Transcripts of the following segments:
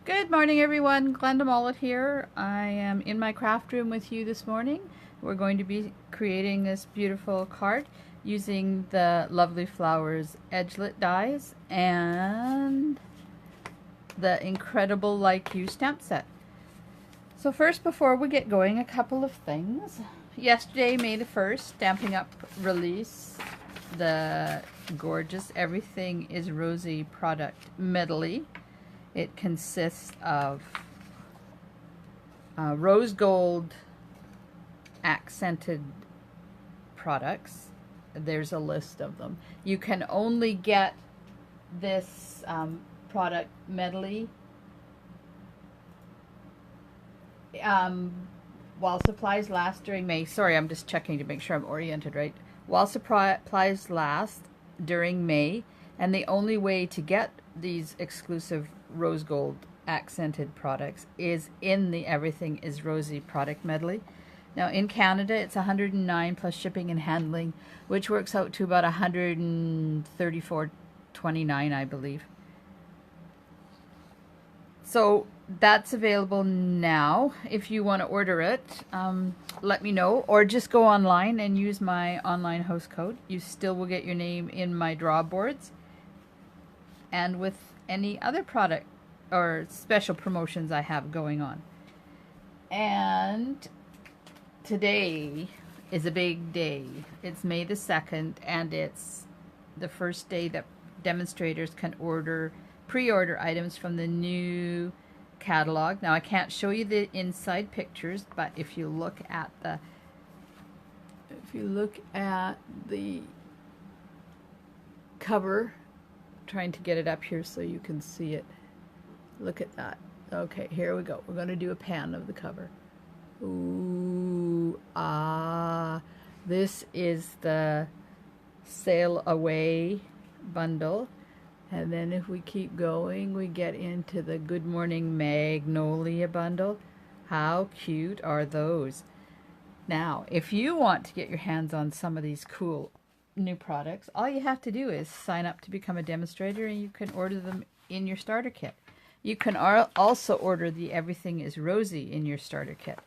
Good morning, everyone. Glenda Mollet here. I am in my craft room with you this morning. We're going to be creating this beautiful card using the Lovely Flowers edgelit dies and the Incredible Like You stamp set. So first, before we get going, a couple of things. Yesterday, May the 1st, Stampin' Up released the gorgeous Everything is Rosy product medley. It consists of rose gold accented products. There's a list of them. You can only get this product medley while supplies last during May. Sorry, I'm just checking to make sure I'm oriented right. While supplies last during May, and the only way to get these exclusive rose gold accented products is in the Everything is Rosy product medley. Now in Canada it's $109 plus shipping and handling, which works out to about $134.29, I believe. So that's available now. If you want to order it, let me know, or just go online and use my online host code. You still will get your name in my draw boards and with any other product or special promotions I have going on. And today is a big day. It's May the 2nd, and it's the first day that demonstrators can pre-order items from the new catalog. Now I can't show you the inside pictures, but if you look at the cover, trying to get it up here so you can see it. Look at that. Okay, here we go. We're going to do a pan of the cover. Ooh, this is the Sail Away bundle. And then if we keep going, we get into the Good Morning Magnolia bundle. How cute are those? Now, if you want to get your hands on some of these cool new products, all you have to do is sign up to become a demonstrator, and you can order them in your starter kit. You can also order the Everything is Rosy in your starter kit.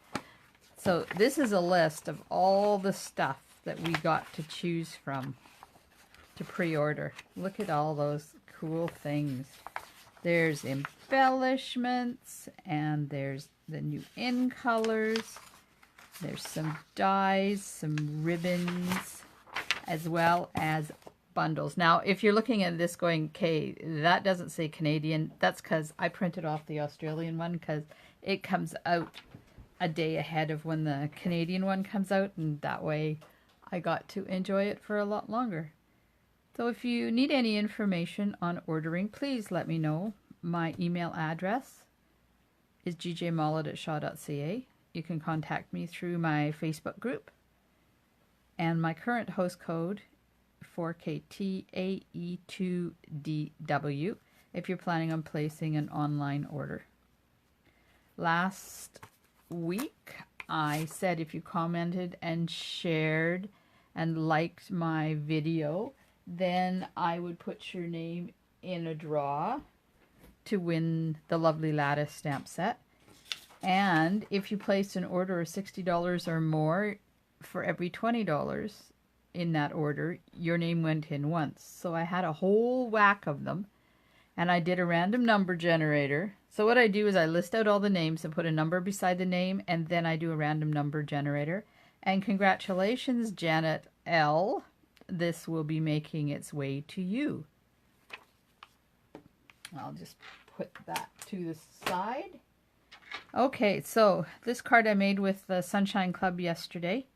So this is a list of all the stuff that we got to choose from to pre-order. Look at all those cool things. There's embellishments, and there's the new in colors. There's some dies, some ribbons, as well as bundles. Now, if you're looking at this going, okay, that doesn't say Canadian, that's because I printed off the Australian one because it comes out a day ahead of when the Canadian one comes out, and that way I got to enjoy it for a lot longer. So if you need any information on ordering, please let me know. My email address is gjmollet@shaw.ca. You can contact me through my Facebook group. And my current host code, 4KTAE2DW, if you're planning on placing an online order. Last week, I said if you commented and shared and liked my video, then I would put your name in a draw to win the Lovely Lattice stamp set. And if you placed an order of $60 or more, for every $20 in that order, your name went in once. So I had a whole whack of them, and I did a random number generator. So what I do is I list out all the names and put a number beside the name, and then I do a random number generator. And congratulations, Janet L. This will be making its way to you. I'll just put that to the side. Okay, so this card I made with the Sunshine Club yesterday.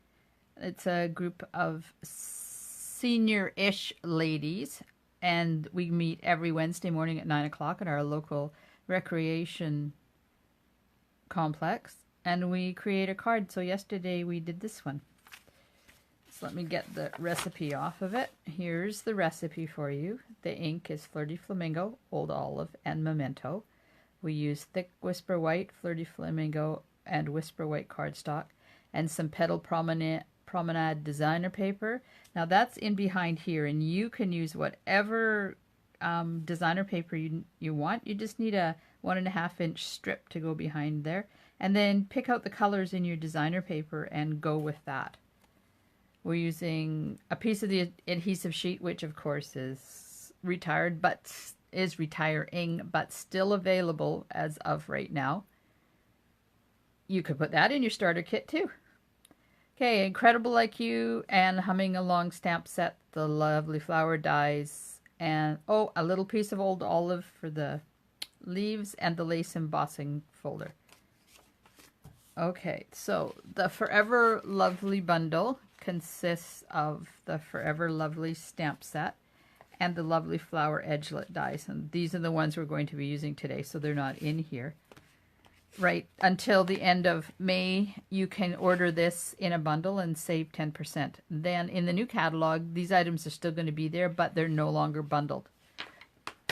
It's a group of senior-ish ladies, and we meet every Wednesday morning at 9 o'clock at our local recreation complex, and we create a card. So yesterday we did this one. So let me get the recipe off of it. Here's the recipe for you. The ink is Flirty Flamingo, Old Olive, and Memento. We use thick Whisper White, Flirty Flamingo, and Whisper White cardstock, and some Petal Promenade designer paper. Now that's in behind here, and you can use whatever designer paper you want. You just need a 1.5-inch strip to go behind there. And then pick out the colors in your designer paper and go with that. We're using a piece of the adhesive sheet, which of course is retired, but is retiring, but still available as of right now. You could put that in your starter kit too. Okay, Incredible Like You and Humming Along stamp set, the lovely flower dies, and oh, a little piece of old olive for the leaves and the lace embossing folder. Okay, so the Forever Lovely bundle consists of the Forever Lovely stamp set and the lovely flower edgelet dies, and these are the ones we're going to be using today, so they're not in here. Right until the end of May, you can order this in a bundle and save 10%. Then in the new catalog, these items are still going to be there, but they're no longer bundled,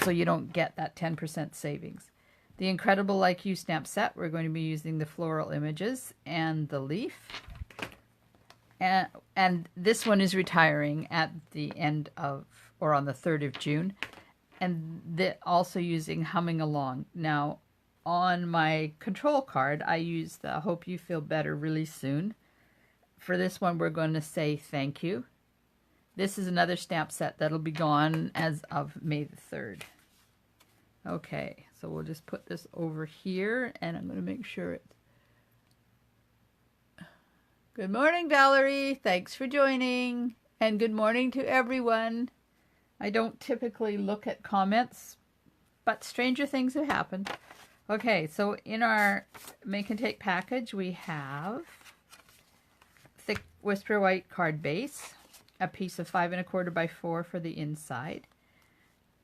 so you don't get that 10% savings. The Incredible Like You stamp set, we're going to be using the floral images and the leaf. And this one is retiring at the end of, or on the 3rd of June. And also using Humming Along. Now, on my control card, I use the Hope You Feel Better Really Soon. For this one, we're going to say thank you. This is another stamp set that'll be gone as of May the 3rd. Okay, so we'll just put this over here, and I'm going to make sure it's... Good morning, Valerie. Thanks for joining. And good morning to everyone. I don't typically look at comments, but stranger things have happened. Okay, so in our Make and Take package, we have thick Whisper White card base, a piece of 5 1/4 by 4 for the inside,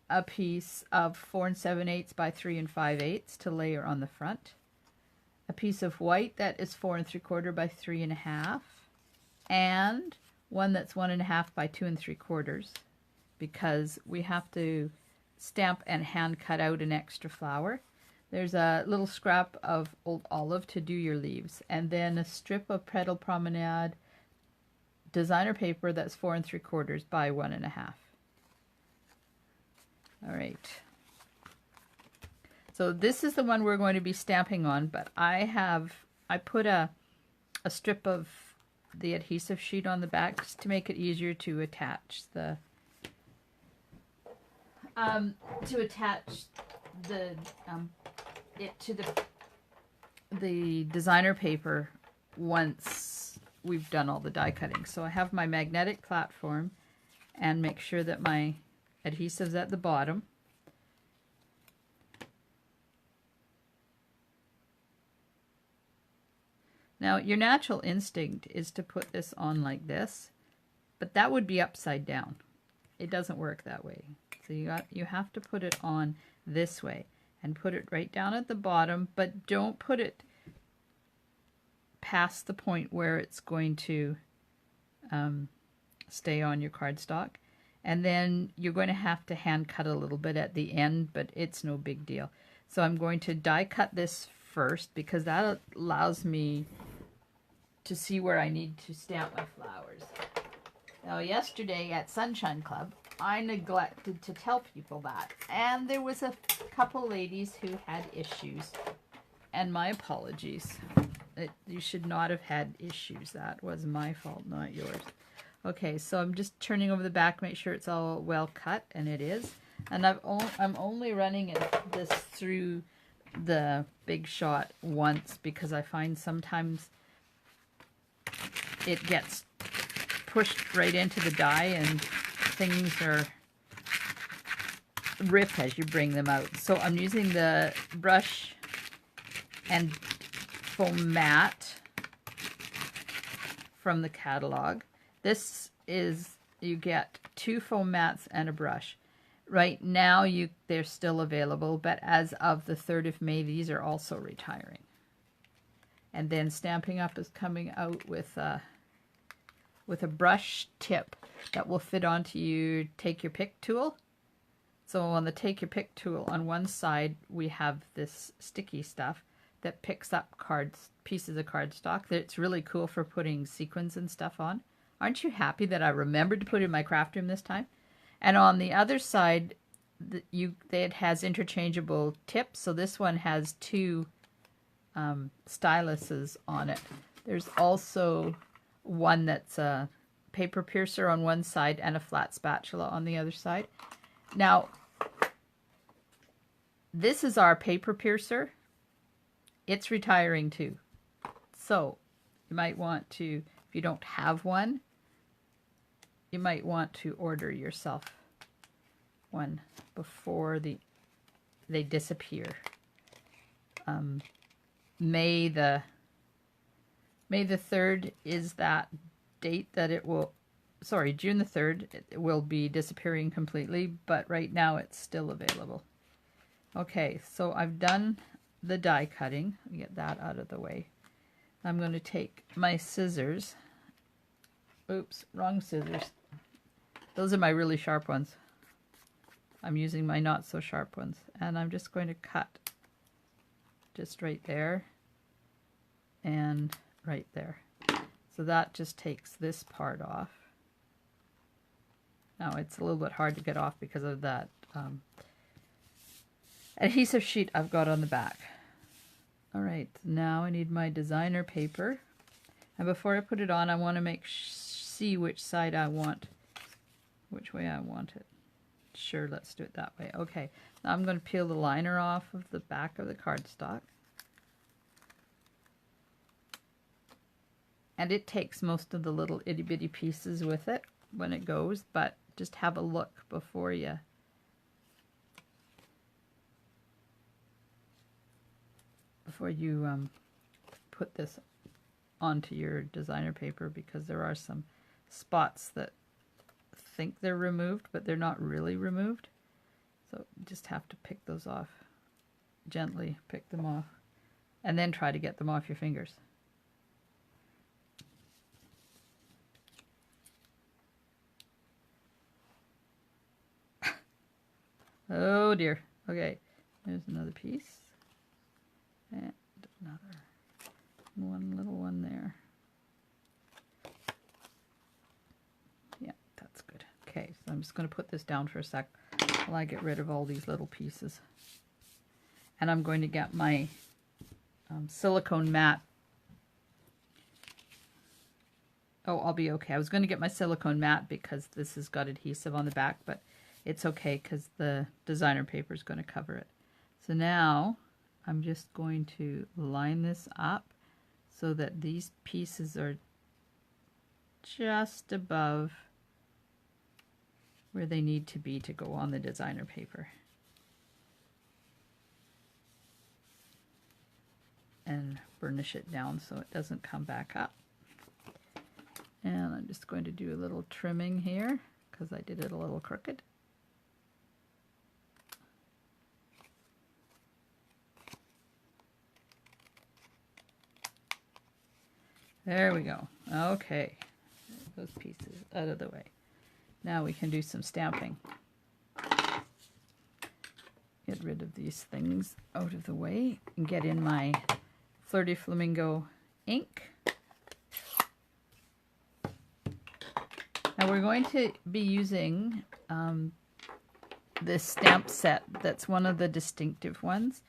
a piece of 4 7/8 by 3 5/8 to layer on the front, a piece of white that is 4 3/4 by 3 1/2, and one that's 1 1/2 by 2 3/4, because we have to stamp and hand cut out an extra flower. There's a little scrap of old olive to do your leaves, and then a strip of Petal Promenade designer paper that's 4 3/4 by 1 1/2. All right. So this is the one we're going to be stamping on, but I put a strip of the adhesive sheet on the back just to make it easier to attach the it to the designer paper once we've done all the die cutting. So I have my magnetic platform, and make sure that my adhesive's at the bottom. Now, your natural instinct is to put this on like this, but that would be upside down. It doesn't work that way. So you have to put it on this way and put it right down at the bottom, but don't put it past the point where it's going to stay on your cardstock. And then you're going to have to hand cut a little bit at the end, but it's no big deal. So I'm going to die cut this first, because that allows me to see where I need to stamp my flowers. Now, yesterday at Sunshine Club, I neglected to tell people that, and there was a couple ladies who had issues, and my apologies. You should not have had issues. That was my fault, not yours. Okay, so I'm just turning over the back, make sure it's all well cut, and it is. And I'm only running this through the Big Shot once, because I find sometimes it gets pushed right into the die and things are rip as you bring them out. So I'm using the brush and foam mat from the catalog. This is, you get 2 foam mats and a brush. Right now they're still available, but as of the 3rd of May, these are also retiring. And then Stampin' Up is coming out with a brush tip that will fit onto your Take Your Pick tool. So on the Take Your Pick tool, on one side we have this sticky stuff that picks up pieces of cardstock. That's really cool for putting sequins and stuff on. Aren't you happy that I remembered to put it in my craft room this time? And on the other side, it has interchangeable tips. So this one has two styluses on it. There's also one that's a paper piercer on one side and a flat spatula on the other side. Now, this is our paper piercer. It's retiring too. So you might want to, if you don't have one, you might want to order yourself one before they disappear. May the 3rd is that date that it will, sorry, June the 3rd, it will be disappearing completely, but right now it's still available. Okay, so I've done the die cutting. Get that out of the way. I'm going to take my scissors. Oops, wrong scissors. Those are my really sharp ones. I'm using my not so sharp ones, and I'm just going to cut just right there and right there. So that just takes this part off. Now it's a little bit hard to get off because of that adhesive sheet I've got on the back. All right, now I need my designer paper, and before I put it on, I want to see which side I want, which way I want it. Sure, let's do it that way. Okay, now I'm going to peel the liner off of the back of the cardstock. And it takes most of the little itty bitty pieces with it when it goes, but just have a look before you put this onto your designer paper, because there are some spots that think they're removed, but they're not really removed. So you just have to pick those off. Gently pick them off, and then try to get them off your fingers. Oh dear. Okay, there's another piece. And another one, little one there. Yeah, that's good. Okay, so I'm just going to put this down for a sec while I get rid of all these little pieces. And I'm going to get my silicone mat. Oh, I'll be okay. I was going to get my silicone mat because this has got adhesive on the back, but it's okay because the designer paper is going to cover it. So now I'm just going to line this up so that these pieces are just above where they need to be to go on the designer paper. And burnish it down so it doesn't come back up. And I'm just going to do a little trimming here because I did it a little crooked. There we go. Okay, those pieces out of the way. Now we can do some stamping. Get rid of these things out of the way and get in my Flirty Flamingo ink. Now we're going to be using this stamp set that's one of the distinctive ones.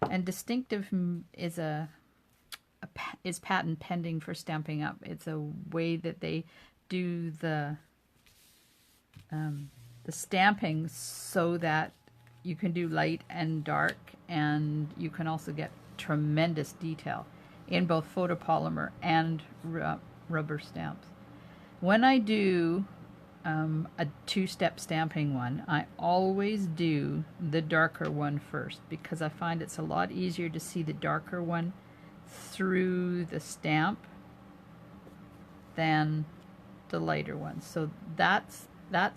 And distinctive is patent pending for Stampin' Up. It's a way that they do the stamping so that you can do light and dark, and you can also get tremendous detail in both photopolymer and rubber stamps. When I do a two-step stamping one, I always do the darker one first because I find it's a lot easier to see the darker one through the stamp than the lighter one. So that's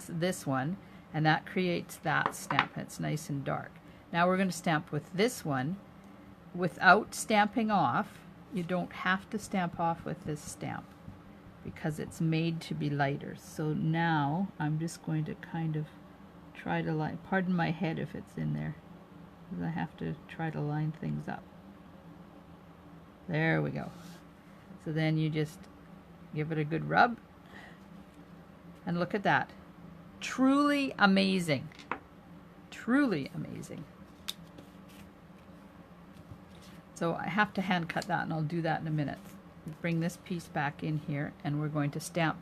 this one, and that creates that stamp. It's nice and dark. Now we're going to stamp with this one without stamping off. You don't have to stamp off with this stamp because it's made to be lighter. So now I'm just going to kind of try to line, pardon my head if it's in there, because I have to try to line things up. There we go. So then you just give it a good rub, and look at that. Truly amazing. truly amazing. So I have to hand cut that, and I'll do that in a minute. Bring this piece back in here, and we're going to stamp.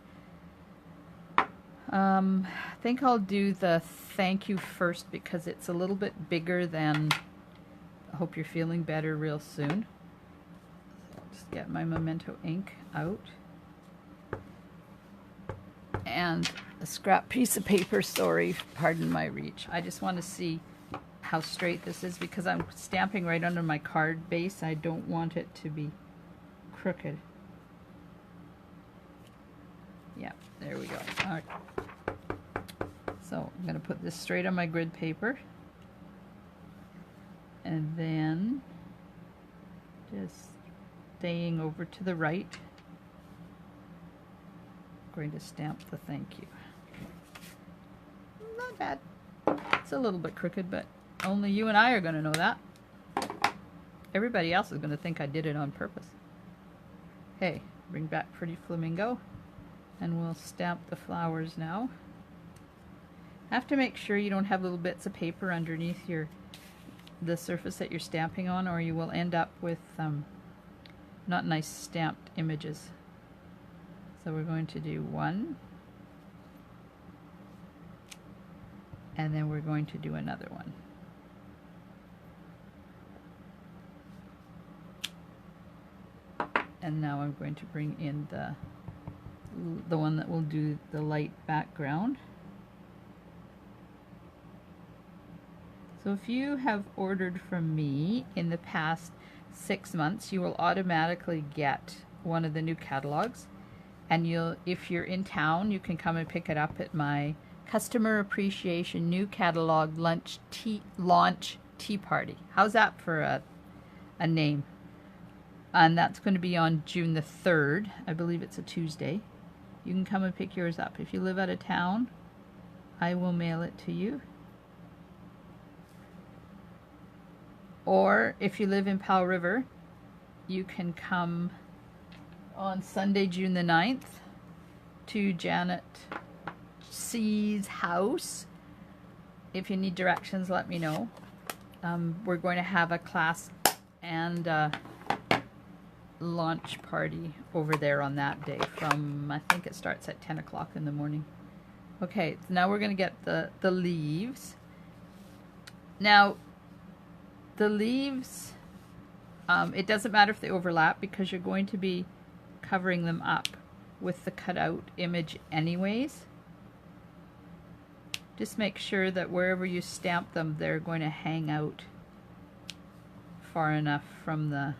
I think I'll do the thank you first because it's a little bit bigger than I hope you're feeling better real soon. So I'll just get my Memento ink out. And a scrap piece of paper, sorry, pardon my reach. I just want to see how straight this is because I'm stamping right under my card base. I don't want it to be crooked. Yeah, there we go. All right. So I'm going to put this straight on my grid paper. And then just staying over to the right, I'm going to stamp the thank you. Not bad. It's a little bit crooked, but only you and I are going to know that. Everybody else is going to think I did it on purpose. Okay, bring back Pretty Flamingo, and we'll stamp the flowers now. Have to make sure you don't have little bits of paper underneath the surface that you're stamping on, or you will end up with not nice stamped images. So we're going to do one, and then we're going to do another one. And now I'm going to bring in the one that will do the light background. So if you have ordered from me in the past 6 months, you will automatically get one of the new catalogs. And if you're in town, you can come and pick it up at my Customer Appreciation New Catalog Launch Tea Party. How's that for a name? And that's going to be on June the 3rd. I believe it's a Tuesday. You can come and pick yours up. If you live out of town, I will mail it to you. Or if you live in Powell River, you can come on Sunday, June the 9th to Janet C's house. If you need directions, let me know. We're going to have a class and launch party over there on that day from, I think it starts at 10 o'clock in the morning. Okay, so now we're going to get the leaves. Now, the leaves, it doesn't matter if they overlap because you're going to be covering them up with the cutout image anyways. Just make sure that wherever you stamp them, they're going to hang out far enough from the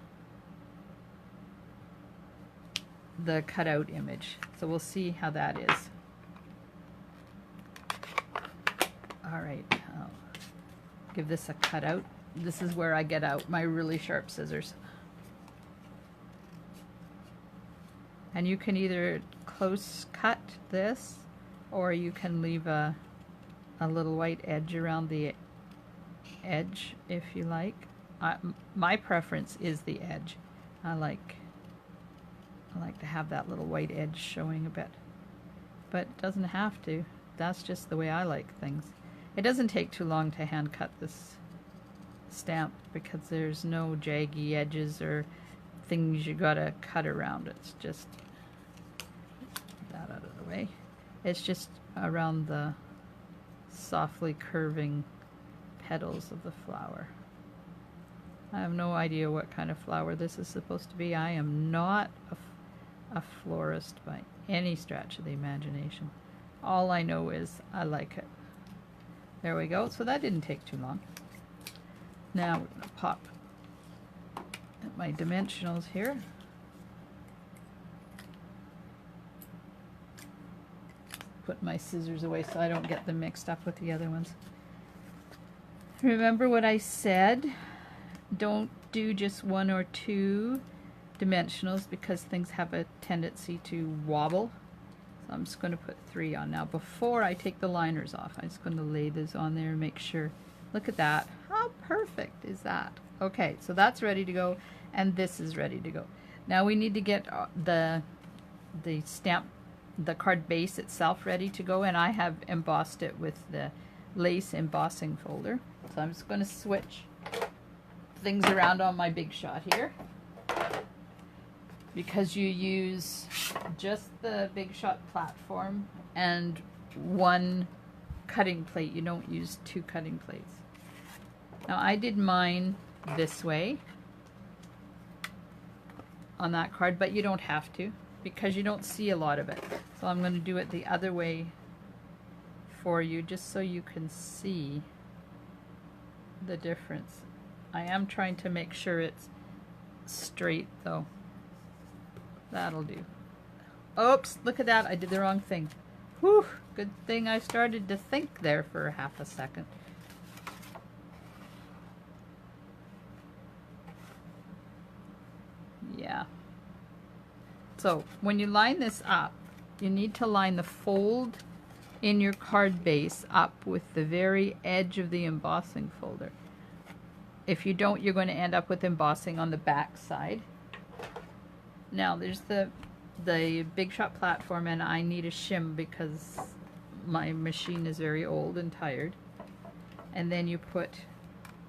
cutout image. So we'll see how that is. All right, I'll give this a cutout. This is where I get out my really sharp scissors. And you can either close cut this, or you can leave a little white edge around the edge if you like. My preference is the edge. I like to have that little white edge showing a bit. But it doesn't have to. That's just the way I like things. It doesn't take too long to hand cut this stamp because there's no jaggy edges or things you gotta cut around. It's just that out of the way. It's just around the softly curving petals of the flower. I have no idea what kind of flower this is supposed to be. I am not a florist by any stretch of the imagination. All I know is I like it. There we go. So that didn't take too long. Now we're going to pop at my dimensionals here. Put my scissors away so I don't get them mixed up with the other ones. Remember what I said? Don't do just 1 or 2 dimensionals because things have a tendency to wobble. So I'm just going to put 3 on now. Before I take the liners off, I'm just going to lay this on there and make sure. Look at that. How perfect is that? Okay, so that's ready to go, and this is ready to go. Now we need to get the stamp, the card base itself ready to go, and I have embossed it with the lace embossing folder. So I'm just going to switch things around on my Big Shot here, because you use just the Big Shot platform and one cutting plate. You don't use two cutting plates. Now I did mine this way on that card, but you don't have to because you don't see a lot of it. So I'm going to do it the other way for you just so you can see the difference. I am trying to make sure it's straight though. That'll do. Oops, look at that. I did the wrong thing. Whew, good thing I started to think there for half a second. Yeah. So when you line this up, you need to line the fold in your card base up with the very edge of the embossing folder. If you don't, you're going to end up with embossing on the back side. Now there's the Big Shot platform, and I need a shim because my machine is very old and tired. And then you put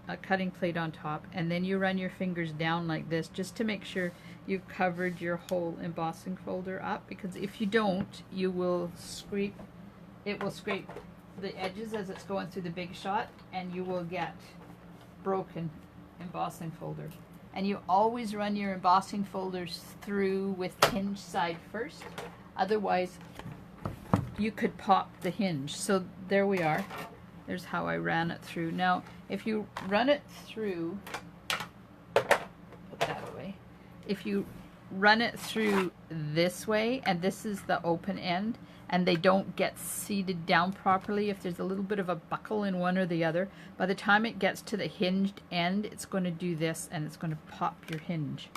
a cutting plate on top, and then you run your fingers down like this just to make sure you've covered your whole embossing folder up, because if you don't, you will scrape, it will scrape the edges as it's going through the Big Shot, and you will get broken embossing folder. And you always run your embossing folders through with hinge side first, otherwise you could pop the hinge. So there we are. There's how I ran it through. Now if you run it through, put that away, if you run it through this way, and this is the open end, and they don't get seated down properly, if there's a little bit of a buckle in one or the other, by the time it gets to the hinged end, it's going to do this and it's going to pop your hinge.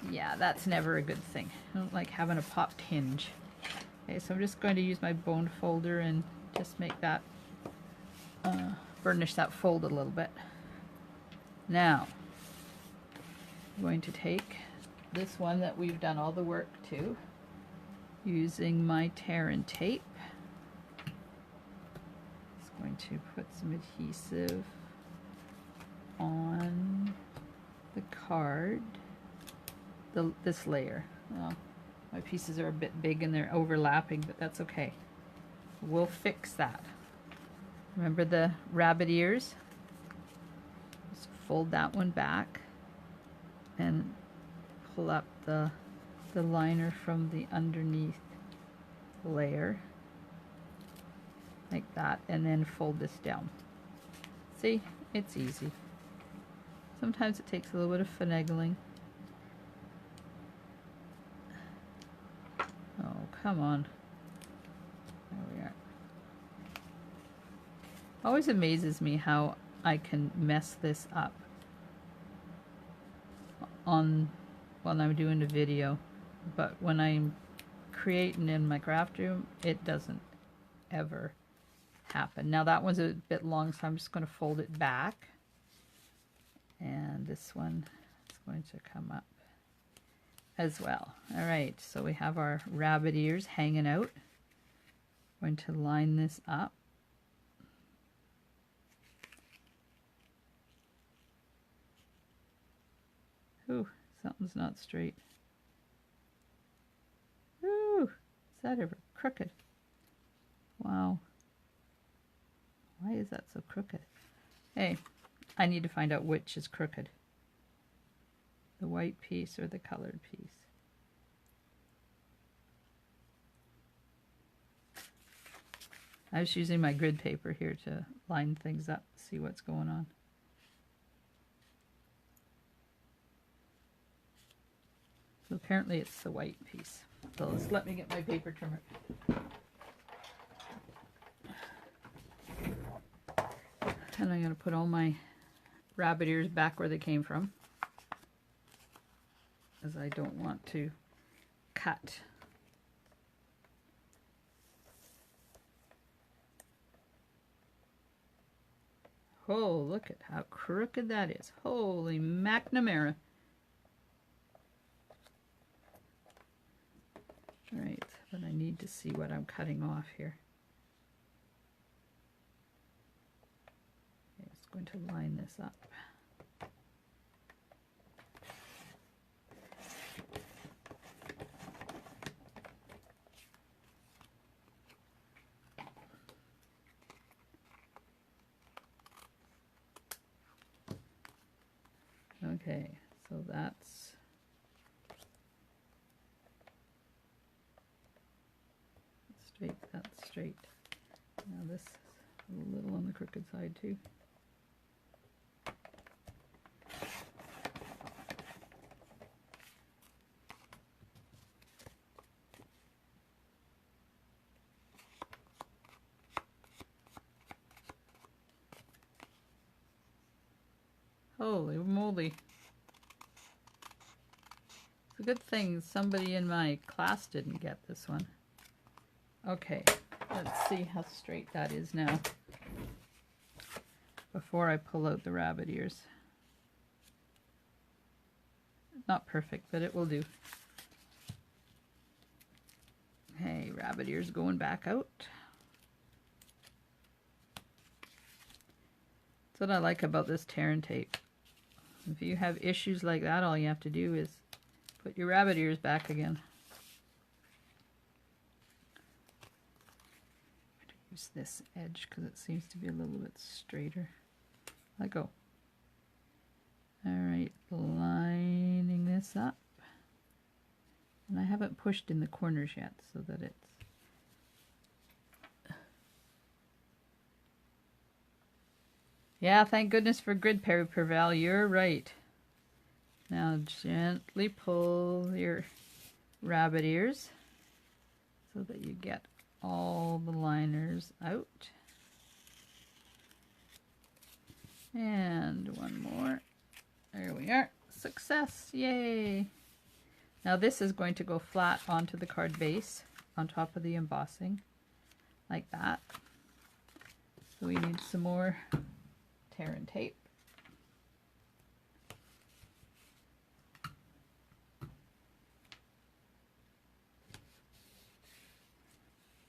Yeah, that's never a good thing. I don't like having a popped hinge. Okay, so I'm just going to use my bone folder and just make that, burnish that fold a little bit. Now, I'm going to take this one that we've done all the work to, using my tear and tape. Just going to put some adhesive on the card, this layer. Well, my pieces are a bit big and they're overlapping, but that's okay. We'll fix that. Remember the rabbit ears? Just fold that one back and pull up the liner from the underneath layer like that, and then fold this down. See, it's easy. Sometimes it takes a little bit of finagling. Oh, come on. There we are. Always amazes me how I can mess this up on when I'm doing a video, but when I'm creating in my craft room, it doesn't ever happen. Now that one's a bit long, so I'm just going to fold it back, and this one is going to come up as well. All right, so we have our rabbit ears hanging out. I'm going to line this up. Ooh, something's not straight. Ooh, is that ever crooked? Wow. Why is that so crooked? Hey, I need to find out which is crooked. The white piece or the colored piece. I was using my grid paper here to line things up, see what's going on. So apparently it's the white piece. So let's let me get my paper trimmer. And I'm going to put all my rabbit ears back where they came from, as I don't want to cut. Oh, look at how crooked that is. Holy McNamara. Alright, but I need to see what I'm cutting off here. going to line this up. Okay, so that's straight, that's straight. Now this is a little on the crooked side too. Holy moly. It's a good thing somebody in my class didn't get this one. Okay, let's see how straight that is now before I pull out the rabbit ears. Not perfect, but it will do. Hey, rabbit ears going back out. That's what I like about this tear and tape. If you have issues like that, all you have to do is put your rabbit ears back again. I'm going to use this edge because it seems to be a little bit straighter. Let go. Alright, lining this up. And I haven't pushed in the corners yet so that it's... Yeah, thank goodness for grid paper, Val. You're right. Now gently pull your rabbit ears so that you get all the liners out. And one more. There we are. Success! Yay! Now this is going to go flat onto the card base on top of the embossing like that. So we need some more tear and tape.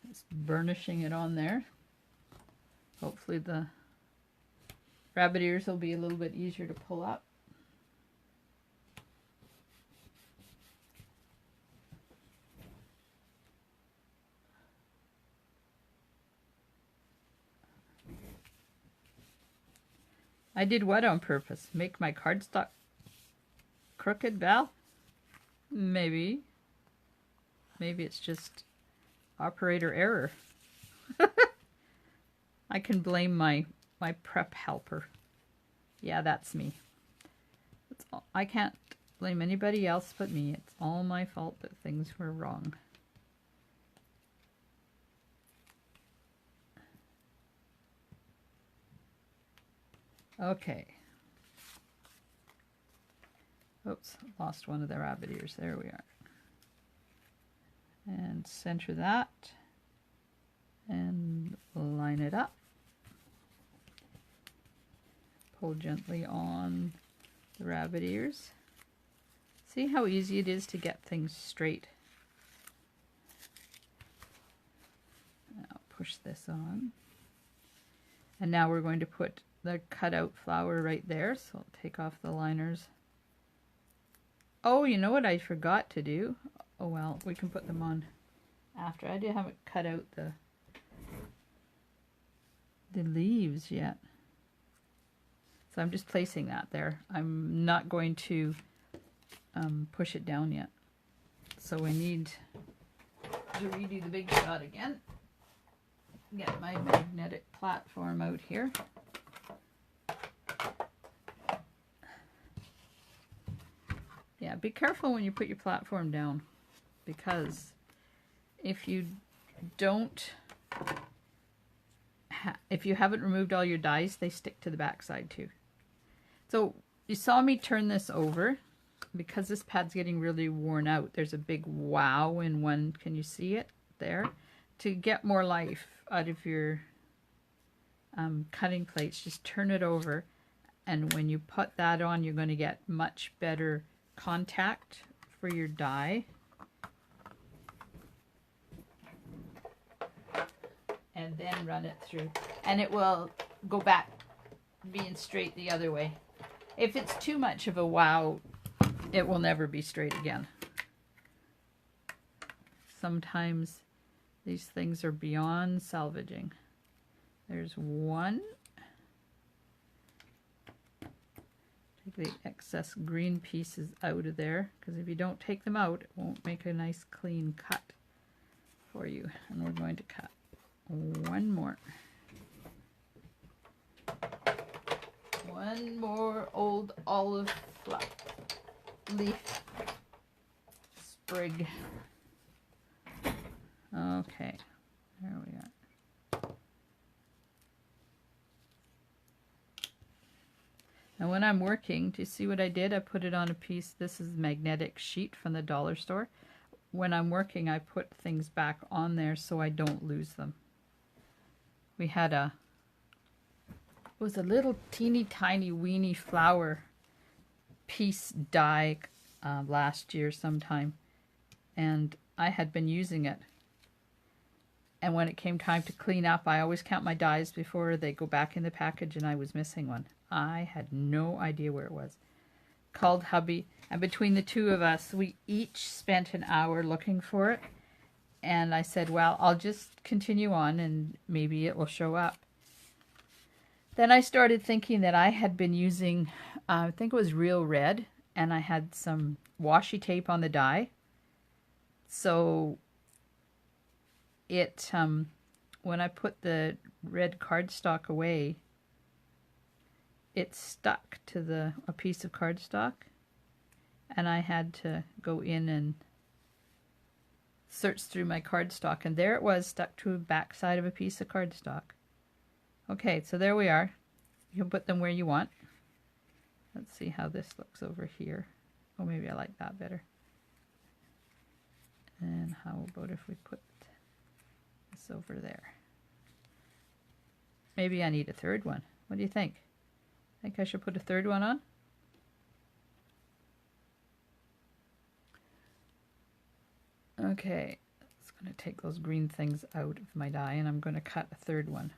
Just burnishing it on there. Hopefully the rabbit ears will be a little bit easier to pull up. I did what on purpose? Make my cardstock crooked, Val? Maybe. Maybe it's just operator error. I can blame my prep helper. Yeah, that's me. I can't blame anybody else but me. It's all my fault that things were wrong. Okay. Oops, lost one of the rabbit ears. There we are. And center that. And line it up. Pull gently on the rabbit ears. See how easy it is to get things straight. Now push this on. And now we're going to put the cutout flower right there, so I'll take off the liners. Oh, you know what I forgot to do? Oh well, we can put them on after. I haven't cut out the leaves yet. So I'm just placing that there. I'm not going to push it down yet. So we need to redo the big shot again. Get my magnetic platform out here. Yeah, be careful when you put your platform down, because if you don't, if you haven't removed all your dies, they stick to the back side too. So you saw me turn this over because this pad's getting really worn out. There's a big wow in one. Can you see it there? To get more life out of your cutting plates, just turn it over, and when you put that on, you're going to get much better contact for your die. And then run it through, and it will go back being straight the other way. If it's too much of a wow, it will never be straight again. Sometimes these things are beyond salvaging. There's one. Take the excess green pieces out of there, because if you don't take them out, it won't make a nice clean cut for you. And we're going to cut one more. One more old olive leaf sprig. Okay, there we are. And when I'm working, do you see what I did? I put it on a piece. This is magnetic sheet from the dollar store. When I'm working, I put things back on there so I don't lose them. We had it was a little teeny tiny weeny flower piece die last year sometime, and I had been using it. And when it came time to clean up, I always count my dies before they go back in the package, and I was missing one. I had no idea where it was. Called hubby, and between the two of us, we each spent an hour looking for it. And I said, well, I'll just continue on and maybe it will show up. Then I started thinking that I had been using, I think it was Real Red, and I had some washi tape on the die. So it, when I put the red cardstock away, it stuck to a piece of cardstock, and I had to go in and search through my cardstock, and there it was, stuck to the back side of a piece of cardstock. Okay, so there we are. You can put them where you want. Let's see how this looks over here. Oh, maybe I like that better. And how about if we put this over there? Maybe I need a third one. What do you think? Think I should put a third one on? Okay, it's going to take those green things out of my die, and I'm going to cut a third one,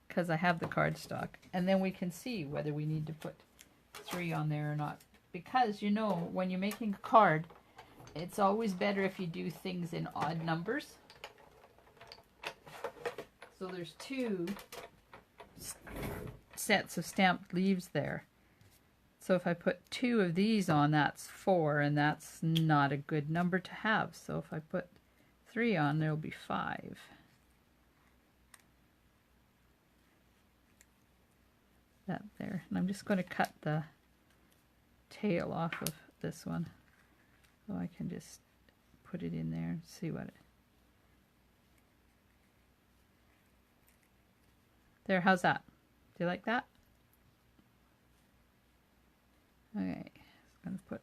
because I have the cardstock. And then we can see whether we need to put 3 on there or not. Because, you know, when you're making a card, it's always better if you do things in odd numbers. So there's 2 sets of stamped leaves there. So if I put 2 of these on, that's 4, and that's not a good number to have. So if I put 3 on, there'll be 5. That there. And I'm just going to cut the tail off of this one, so I can just put it in there and see what it... There, how's that? Do you like that? Okay, I'm going to put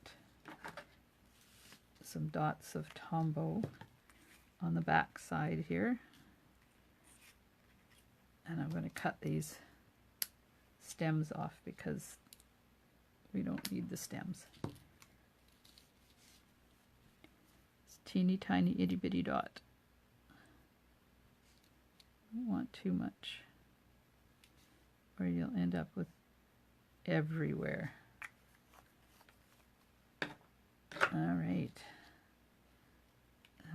some dots of Tombow on the back side here. And I'm going to cut these stems off because we don't need the stems. It's teeny tiny itty bitty dot. Don't want too much, or you'll end up with everywhere. All right,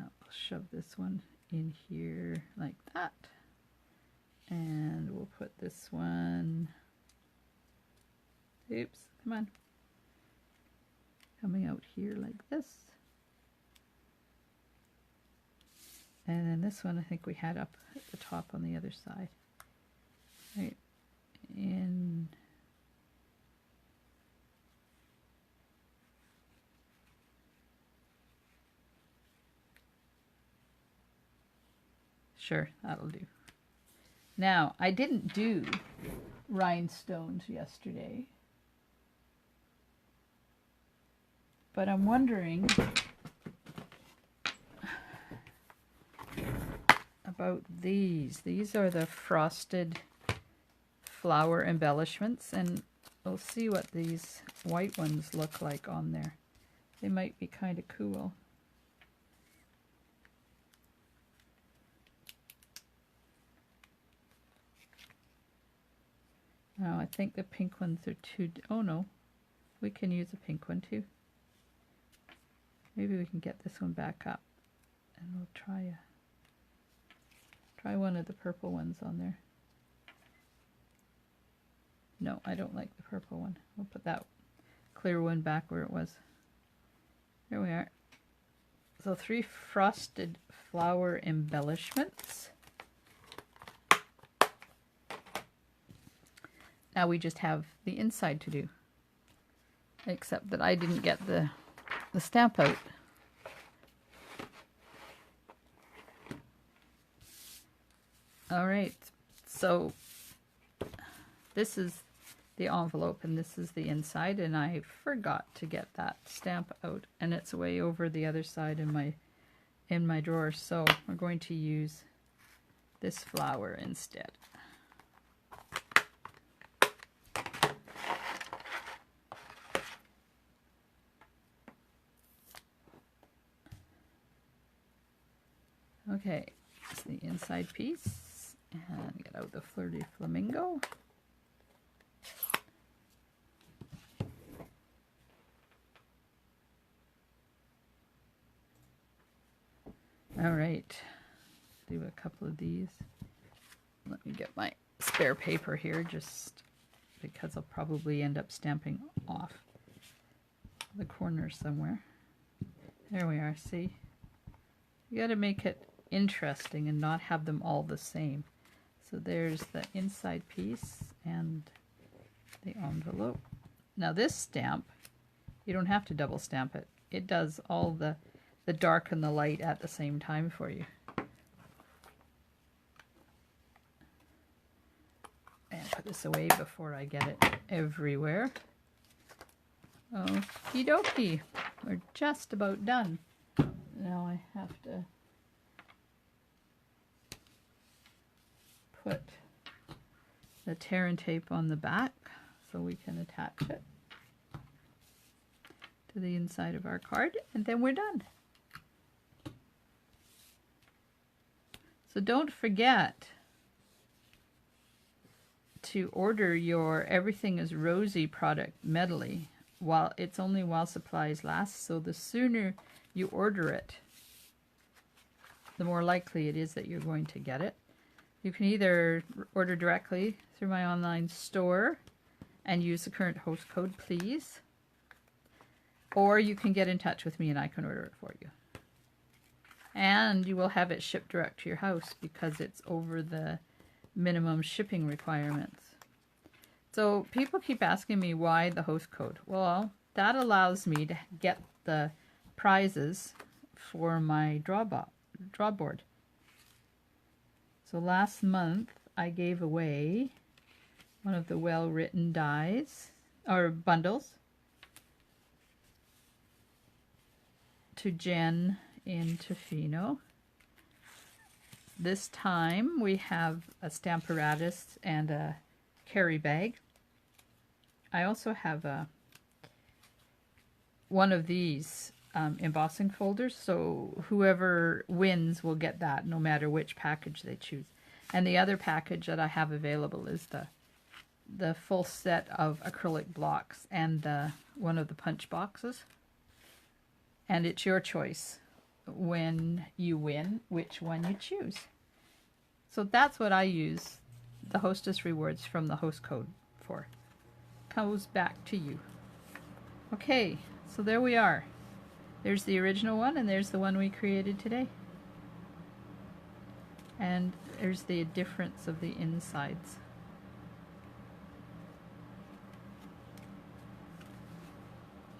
I'll shove this one in here like that, and we'll put this one, oops, come on, coming out here like this. And then this one I think we had up at the top on the other side. Right, and sure, that'll do. Now, I didn't do rhinestones yesterday, but I'm wondering about these. These are the frosted flower embellishments, and we'll see what these white ones look like on there. They might be kind of cool. Oh, I think the pink ones are too... Oh no, we can use a pink one too. Maybe we can get this one back up, and we'll try one of the purple ones on there. No, I don't like the purple one. We'll put that clear one back where it was. There we are. So 3 frosted flower embellishments. Now we just have the inside to do. Except that I didn't get the stamp out. Alright, so this is the envelope and this is the inside, and I forgot to get that stamp out, and it's way over the other side in my drawer, so we're going to use this flower instead. Okay, it's the inside piece, and get out the Flirty Flamingo. All right, do a couple of these. Let me get my spare paper here, just because I'll probably end up stamping off the corner somewhere. There we are, see? You gotta make it interesting and not have them all the same. So there's the inside piece and the envelope. Now this stamp, you don't have to double stamp it. It does all the dark and the light at the same time for you. And put this away before I get it everywhere. Okie dokie. We're just about done. Now I have to put the tear and tape on the back so we can attach it to the inside of our card, and then we're done. So don't forget to order your Everything is Rosy product medley while it's only while supplies last. So the sooner you order it, the more likely it is that you're going to get it. You can either order directly through my online store and use the current host code, please, or you can get in touch with me and I can order it for you. And you will have it shipped direct to your house because it's over the minimum shipping requirements. So people keep asking me why the host code. Well, that allows me to get the prizes for my draw board. So last month I gave away one of the well-written dies or bundles to Jen in Tofino. This time we have a Stamparatus and a carry bag. I also have one of these embossing folders, so whoever wins will get that no matter which package they choose. And the other package that I have available is the full set of acrylic blocks and one of the punch boxes. And it's your choice when you win which one you choose. So that's what I use the Hostess Rewards from the host code for. Goes back to you. Okay, so there we are. There's the original one and there's the one we created today. And there's the difference of the insides.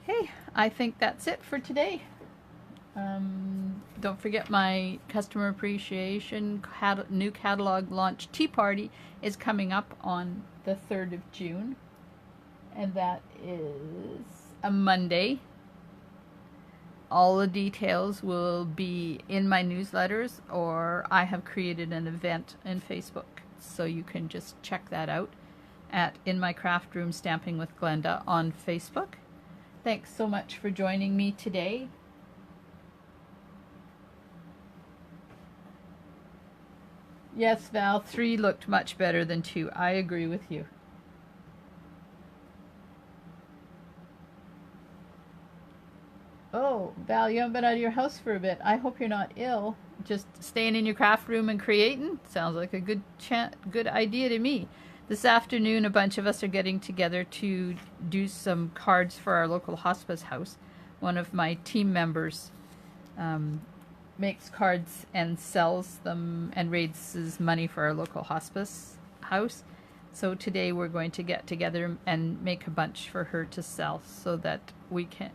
Hey, I think that's it for today. Don't forget my customer appreciation new catalog launch tea party is coming up on the 3rd of June, and that is a Monday. All the details will be in my newsletters, or I have created an event in Facebook, so you can just check that out at In My Craft Room Stamping with Glenda on Facebook. Thanks so much for joining me today. Yes, Val, 3 looked much better than 2. I agree with you. Oh, Val, you haven't been out of your house for a bit. I hope you're not ill. Just staying in your craft room and creating? Sounds like a good idea to me. This afternoon, a bunch of us are getting together to do some cards for our local hospice house. One of my team members makes cards and sells them and raises money for our local hospice house. So today we're going to get together and make a bunch for her to sell so that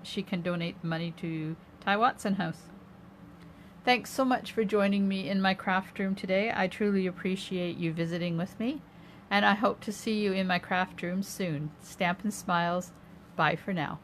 she can donate the money to Ty Watson House. Thanks so much for joining me in my craft room today. I truly appreciate you visiting with me, and I hope to see you in my craft room soon. Stampin' Smiles. Bye for now.